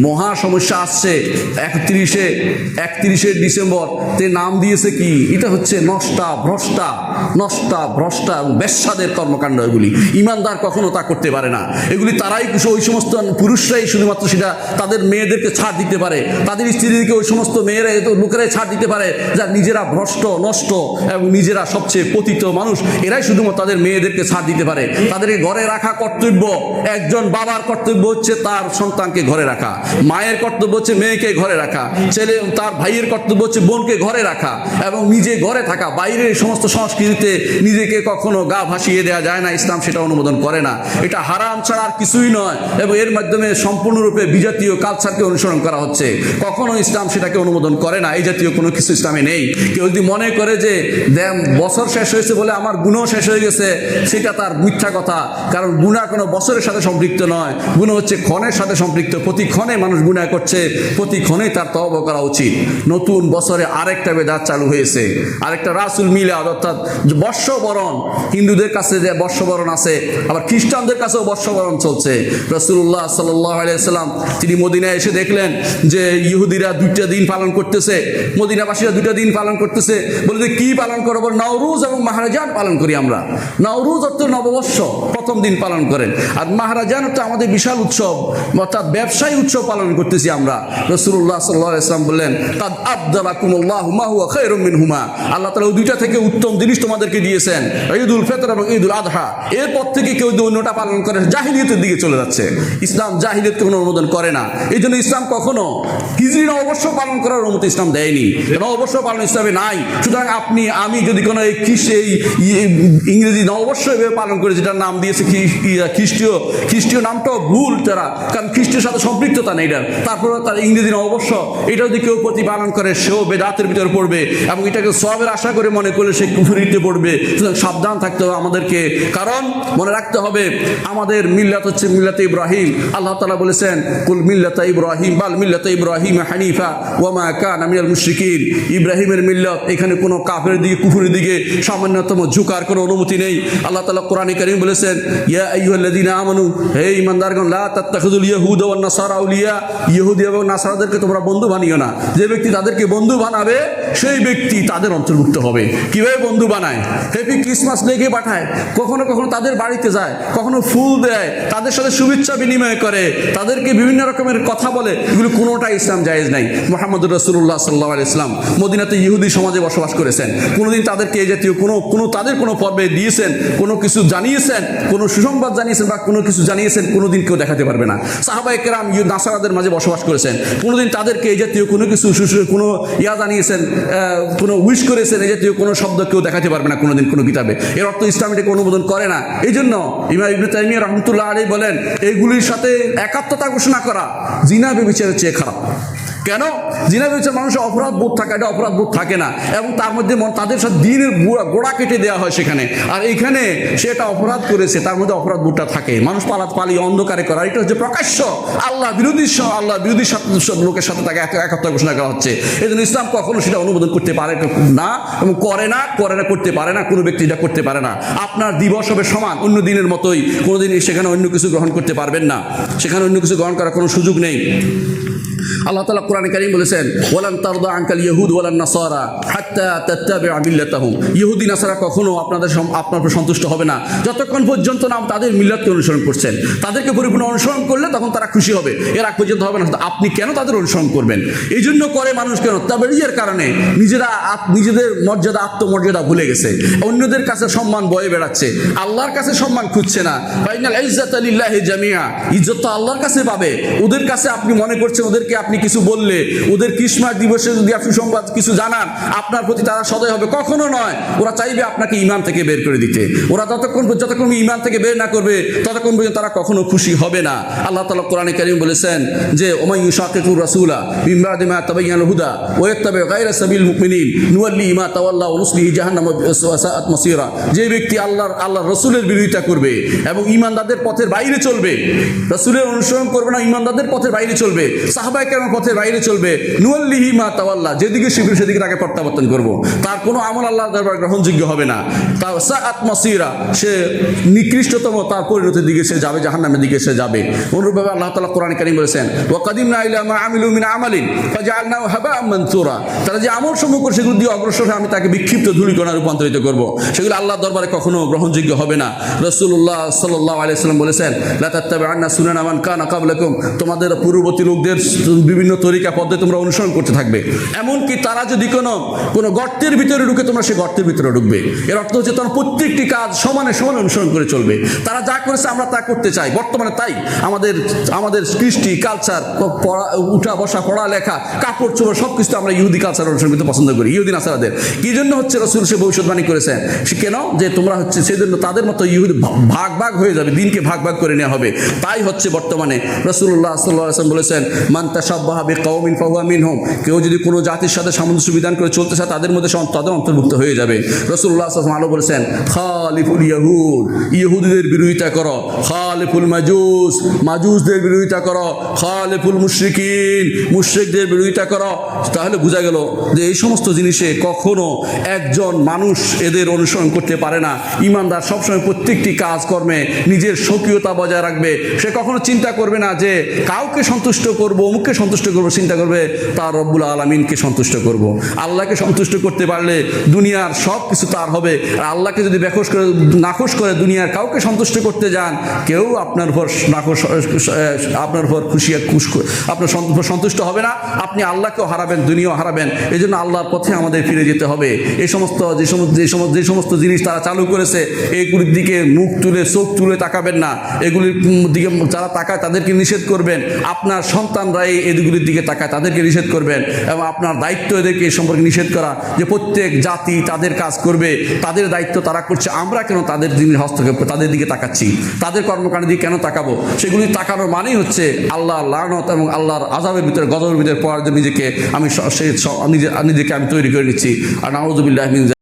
মহা সমস্যা আসছে 31শে ডিসেম্বর তে নাম দিয়েছে কি, এটা হচ্ছে নষ্টা ভ্রষ্টা এবং বেশ্যাদের কর্মকাণ্ড। এগুলি ইমানদার কখনো তা করতে পারে না। এগুলি তারাই, ওই সমস্ত পুরুষরাই শুধুমাত্র সেটা তাদের মেয়েদেরকে ছাড় দিতে পারে, তাদের স্ত্রীদেরকে ওই সমস্ত মেয়েরা লোকেরাই ছাড় দিতে পারে যারা নিজেরা ভ্রষ্ট নষ্ট এবং নিজেরা সবচেয়ে পতিত মানুষ, এরাই শুধুমাত্র তাদের মেয়েদেরকে ছাড় দিতে পারে। তাদেরকে ঘরে রাখা কর্তব্য, একজন বাবার কর্তব্য হচ্ছে তার সন্তানকে ঘরে রাখা, মায়ের কর্তব্য হচ্ছে মেয়েকে ঘরে রাখা, ছেলে তার ভাইয়ের কর্তব্য হচ্ছে বোনকে ঘরে রাখা এবং নিজে ঘরে থাকা। বাইরের সমস্ত সংস্কৃতিতে নিজেকে কখনো গা ভাসিয়ে দেওয়া যায় না, ইসলাম সেটা অনুমোদন করে না। এটা হারাম ছাড়া আর কিছুই নয় এবং এর মাধ্যমে সম্পূর্ণরূপে বিজাতীয় কালচারকে অনুসরণ করা হচ্ছে। কখনো ইসলাম সেটাকে অনুমোদন করে না, এই জাতীয় কোনো কিছু ইসলামে নেই। কেউ যদি মনে করে যে বছর শেষ হয়েছে বলে আমার গুনাহ শেষ হয়ে গেছে, সেটা তার মিথ্যা কথা। কারণ গুনাহ কোনো বছরের সাথে সম্পৃক্ত নয়, গুনাহ হচ্ছে ক্ষণের সাথে সম্পৃক্ত। প্রতি ক্ষণে মানুষ গুনাহ করছে, প্রতি ক্ষণেই তার তওবা করা উচিত। নতুন বছরে আরেকটা বেদাত চালু হয়েছে, আরেকটা রাসুল মিলাদ, অর্থাৎ বর্ষবরণ। হিন্দুদের কাছে যে বর্ষবরণ আছে, আবার খ্রিস্টানদের কাছেও বর্ষবরণ চলছে। রাসূলুল্লাহ সাল্লাল্লাহু আলাইহি সাল্লাম তিনি মদিনায় এসে দেখলেন যে ইহুদিরা 2টা দিন পালন করতেছে, মদিনাবাসীরা 2টা দিন পালন করতেছে। বলে যে কি পালন করবো? নওরুজ এবং মাহরাজান পালন করি আমরা। নওরুজ অর্থ নববর্ষ, প্রথম দিন পালন করেন, আর মাহরাজান অর্থ আমাদের বিশাল উৎসব, অর্থাৎ ব্যবসায়ী উৎসব পালন করতেছি আমরা। রাসূলুল্লাহ সাল্লাল্লাহু আলাইহি ওয়াসাল্লাম বললেন, কাদ আবদালাকুমুল্লাহু মা হুয়া খায়রুম মিনহুমা, আল্লাহ তাআলা ওই 2টা থেকে উত্তম জিনিস তোমাদেরকে দিয়েছেন, ঈদুল ফিতর এবং ঈদুল আযহা। এরপর থেকে কেউ যদি অন্যটা পালন করে জাহিলিয়তের দিকে চলে যাচ্ছে। ইসলাম জাহিলিয়তকে কোনো অনুমোদন করে না। এই জন্য ইসলাম কখনো হিজরি নববর্ষ পালন করার অনুমতি ইসলাম দেয়নি, নববর্ষ পালন ইসলামে নাই। সুতরাং আমি যদি কোনো এই ইংরেজি নববর্ষ এভাবে পালন করে, যেটার নাম দিয়েছে খ্রিস্টীয় নামটাও ভুল তারা, কারণ খ্রিস্টের সাথে সম্পৃক্ততা নেই এটার। তারপরে তার ইংরেজি নববর্ষ এটা যদি কেউ প্রতিপালন করে, সেও বেদাতের ভিতরে পড়বে এবং এটাকে সওয়াবের আশা করে মনে করলে সে কুফরিতে পড়বে। সুতরাং সাবধান থাকতে হবে আমাদেরকে, কারণ মনে রাখতে হবে আমাদের মিল্লাত হচ্ছে মিল্লাতে ইব্রাহিম। আল্লাহ তাআলা বলেছেন, কুল মিল্লাতা ইব্রাহিম বাল মিল্লাতা ইব্রাহিম হানিফা ওয়া মা কানা মিনাল মুশরিকিন। ইব্রাহিমের মিল্লাত, এখানে কোনো কাফের দিকে কুফরের দিকে সামান্যতম ঝুঁকার কোনো অনুমতি নেই। আল্লাহ তাআলা কোরআনে কারীম বলেছেন, ইয়া আইয়ুহাল্লাযীনা আমানু, হে ঈমানদারগণ, লা তাত্তাখিযুল ইয়াহুদা ওয়ান নাসারা আউলিয়া, ইহুদি এবং নাসারাদেরকে তোমরা বন্ধু বানিও না। যে ব্যক্তি তাদেরকে বন্ধু বানাবে সেই ব্যক্তি তাদের অন্তর্ভুক্ত হবে। কিভাবে বন্ধু বানায়? হ্যাপি ক্রিসমাস লিখে পাঠায়, কখনো কখনো তাদের বাড়িতে যায়, কখনো ফুল দেয়, তাদের সাথে শুভেচ্ছা বিনিময় করে, তাদেরকে বিভিন্ন রকমের কথা বলে। এগুলো কোনোটাই ইসলাম জায়েজ নাই। মুহাম্মদুর রাসূলুল্লাহ সাল্লাল্লাহু আলাইহি ওয়াসাল্লাম মদিনাতে ইহুদি সমাজে বসবাস করেছেন। কোনোদিন তাদেরকে এই জাতীয় তাদের কোনো পর্বে দিয়েছেন, কোনো কিছু জানিয়েছেন, কোনো সুসংবাদ জানিয়েছেন বা কোনো কিছু জানিয়েছেন, কোনোদিন কেউ দেখাতে পারবে না। সাহাবায়ে কেরাম নাসারাদের মাঝে বসবাস করেছেন, কোনোদিন তাদেরকে এই জাতীয় কোনো কিছু কোনো জানিয়েছেন, কোনো উইশ করেছেন, এই জাতীয় কোনো শব্দ কেউ দেখাতে পারবে না কোনোদিন কোনো কিতাবে। এর অর্থ ইসলাম এটাকে অনুমোদন করে না। এই জন্য ইমাম ইবনে তাইমিয়া রাহমাতুল্লাহ আলাইহি বলেন, এগুলির সাথে একাত্মতা ঘোষণা করা জিনা ব্যভিচারের চেয়ে খারাপ। কেন? জিনা ব্যভিচার মানুষের অপরাধ বোধ থাকে, এটা অপরাধ বোধ থাকে না, এবং তার মধ্যে তাদের সাথে দিনের গোড়া কেটে দেওয়া হয় সেখানে। আর এখানে সে এটা অপরাধ করেছে, তার মধ্যে অপরাধ বোধটা থাকে। মানুষ পালিয়ে অন্ধকারে করা, এটা হচ্ছে প্রকাশ্য আল্লাহ বিরোধী লোকের সাথে তাকে একাত্মতা ঘোষণা করা হচ্ছে। এই জন্য ইসলাম কখনো সেটা অনুমোদন করতে পারে না এবং করতে পারে না। কোনো ব্যক্তি এটা করতে পারে না। আপনার দিবস হবে সমান অন্য দিনের মতোই, কোনোদিন সেখানে অন্য কিছু গ্রহণ করতে পারবেন না, সেখানে অন্য কিছু গ্রহণ করার কোনো সুযোগ নেই। আল্লাহ তাআলা কোরআনে কারীম বলেছেন, ওয়ালান তারদা আনকাল ইয়াহুদ ওয়ালান নাসারা হাত্তা তাত্তাবি'a মিল্লাতাহুম। ইহুদি নাসারা কখনো আপনার উপর সন্তুষ্ট হবে না যতক্ষণ পর্যন্ত না তাদের মিল্লাতকে অনুসরণ করছেন। তাদেরকে পরিপূর্ণ অনুসরণ করলে তখন তারা খুশি হবে, এর আগ পর্যন্ত হবে না। আপনি কেন তাদের অনুসরণ করবেন? এই জন্য করে মানুষ কেন? তাবেইয়ের কারণে নিজেদের মর্যাদা, আত্মমর্যাদা ভুলে গেছে, অন্যদের কাছে সম্মান বয়ে বেড়াচ্ছে, আল্লাহর কাছে সম্মান খুঁজছে না। ফাইনাল ইজ্জাতু লিল্লাহি জামিআ, ইজ্জত তো আল্লাহর কাছে পাবে। ওদের কাছে আপনি মনে করছেন ওদেরকে আপনি কিছু বললে, ওদের ক্রিসমাস দিবসে যদি আপনি সংবাদ কিছু জানান, আপনার প্রতি তারা সদয় হবে? কখনো নয়। ওরা চাইবে আপনাকে ঈমান থেকে বের করে দিতে। ওরা যতক্ষণ ঈমান থেকে বের না করবে ততক্ষণ পর্যন্ত তারা কখনো খুশি হবে না। আল্লাহ তাআলা কোরআনে কারীম বলেছেন যে, ওমাই ইউশাকিকুর রাসূলা মিন বা'দি মা তাবায়্যানাল হুদা ওয়া ইয়াত্তাবি' গায়রা সাবিল মুমিনিন নুওয়াল্লিহি মা তাওয়াল্লা ওয়া নুসলিহি জাহান্নাম ওয়া সাআত মাসীরা। যে ব্যক্তি আল্লাহর রাসূলের বিরোধিতা করবে এবং ঈমানদারদের পথের বাইরে চলবে, রাসূলের অনুসরণ করবে না, ঈমানদারদের পথের বাইরে চলবে, সাহাবায়ে কেরামের পথের বাইরে বাইরে চলবে, নুয়াল্লিহি মা তাওয়াল্লা, যেদিকে সে সেদিকে তাকে প্রত্যাবর্তন করব। তার কোনো আমল আল্লাহর দরবারে গ্রহণযোগ্য হবে না। তার সাআত মাসিরা, সে নিকৃষ্টতম তার পরিণতির দিকে সে যাবে, জাহান্নামের দিকে সে যাবে। অনুরূপভাবে আল্লাহ তাআলা কোরআন কারীম বলেছেন, ওয়া কাদিমনা ইলা মা আমিলু মিন আমালিন ফাজআলনাহু হাবাআম মানসুরা, তারা যে আমল সমূহ করে সেগুলো দিয়ে অগ্রসর হয়ে আমি তাকে বিক্ষিপ্ত ধূলিকণায় রূপান্তরিত করব। সেগুলো আল্লাহর দরবারে কখনো গ্রহণযোগ্য হবে না। রাসূলুল্লাহ সাল্লাল্লাহু আলাইহি ওয়াসাল্লাম বলেছেন, লা তাত্তাবি'আন্না সুনানা মান কানা ক্বাবলাকুম, তোমাদের পূর্ববর্তী লোকদের বিভিন্ন তরিকা পদ্ধতি তোমরা অনুসরণ করতে থাকবে। এমনকি তারা যদি কোনো গর্তের ভিতরে ঢুকে, তোমরা সেই গর্তের ভিতরে ঢুকবে। এর অর্থ হচ্ছে তোমরা প্রত্যেকটি কাজ সমানে সমানে অনুসরণ করে চলবে। তারা যা করেছে আমরা তা করতে চাই। বর্তমানে তাই আমাদের কৃষ্টি কালচার, উঠা বসা, পড়ালেখা, কাপড় চোপড় সব কিছু আমরা ইহুদি কালচার অনুসরণ করতে পছন্দ করি, ইহুদি নাসারাদের। কি জন্য হচ্ছে? রাসূল সে ভবিষ্যৎবাণী করেছেন, সে কেন যে তোমরা হচ্ছে সেজন্য তাদের মতো ইহুদি ভাগ ভাগ হয়ে যাবে, দিনকে ভাগ ভাগ করে নেওয়া হবে। তাই হচ্ছে বর্তমানে রাসূলুল্লাহ সাল্লাল্লাহু আলাইহি ওয়াসাল্লাম বলেছেন, মান তাশাব্বাহা বিকাওমিন ফাহুয়া মিনহুম, কেউ যদি কোনো জাতির সাথে সামঞ্জস্য বিধান করে চলতে চায় তাদের মধ্যে তাদের অন্তর্ভুক্ত হয়ে যাবে। রাসূলুল্লাহ সাল্লাল্লাহু আলাইহি ওয়াসাল্লাম আরো বলেছেন, খালিফুল ইয়াহুদ, ইহুদিদের বিরোধিতা করো, খালিফুল মাজুস, মাজুসদের বিরোধিতা করো, খালিফুল মুশরিকিন, মুশরিকদের বিরোধিতা করো। তাহলে বোঝা গেল যে এই সমস্ত জিনিসে কখনো একজন মানুষ এদের অনুসরণ করতে পারে না। ইমানদার সবসময় প্রত্যেকটি কাজকর্মে নিজের স্বকীয়তা বজায় রাখবে। সে কখনো চিন্তা করবে না যে কাউকে সন্তুষ্ট করব, অমুককে সন্তুষ্ট করব, চিন্তা করবে তার রব্বুল আলামিনকে সন্তুষ্ট করব। আল্লাহকে সন্তুষ্ট করতে পারলে দুনিয়ার সব কিছু তার হবে। আর আল্লাহকে যদি নাখোশ করে দুনিয়ার কাউকে সন্তুষ্ট করতে যান, কেউ আপনার উপর খুশি আপনার সন্তুষ্ট হবে না। আপনি আল্লাহকেও হারাবেন, দুনিয়াও হারাবেন। এই জন্য আল্লাহর পথে আমাদের ফিরে যেতে হবে। এই সমস্ত যে সমস্ত জিনিস তারা চালু করেছে, এগুলির দিকে মুখ তুলে চোখ তুলে তাকাবেন না। এগুলির দিকে যারা তাকায় তাদেরকে নিষেধ করবেন। আপনার সন্তানরা এগুলির দিকে তাকায় তাদেরকে নিষেধ করবেন। এবং আপনার দায়িত্ব এদেরকে এই সম্পর্কে নিষেধ করা, যে প্রত্যেক জাতি তাদের কাজ করবে, তাদের দায়িত্ব তারা করছে। আমরা কেন তাদের জিনিস হস্তক্ষেপ তাদের দিকে তাকাচ্ছি? তাদের কর্মকাণ্ডের দিকে কেন তাকাবো? সেগুলি তাকানোর মানেই হচ্ছে আল্লাহর লানত এবং আল্লাহর আযাবের ভিতরে, গজবের ভিতরে পড়ার জন্য নিজেকে আমি তৈরি করে নিচ্ছি। আর নাউযুবিল্লাহি মিন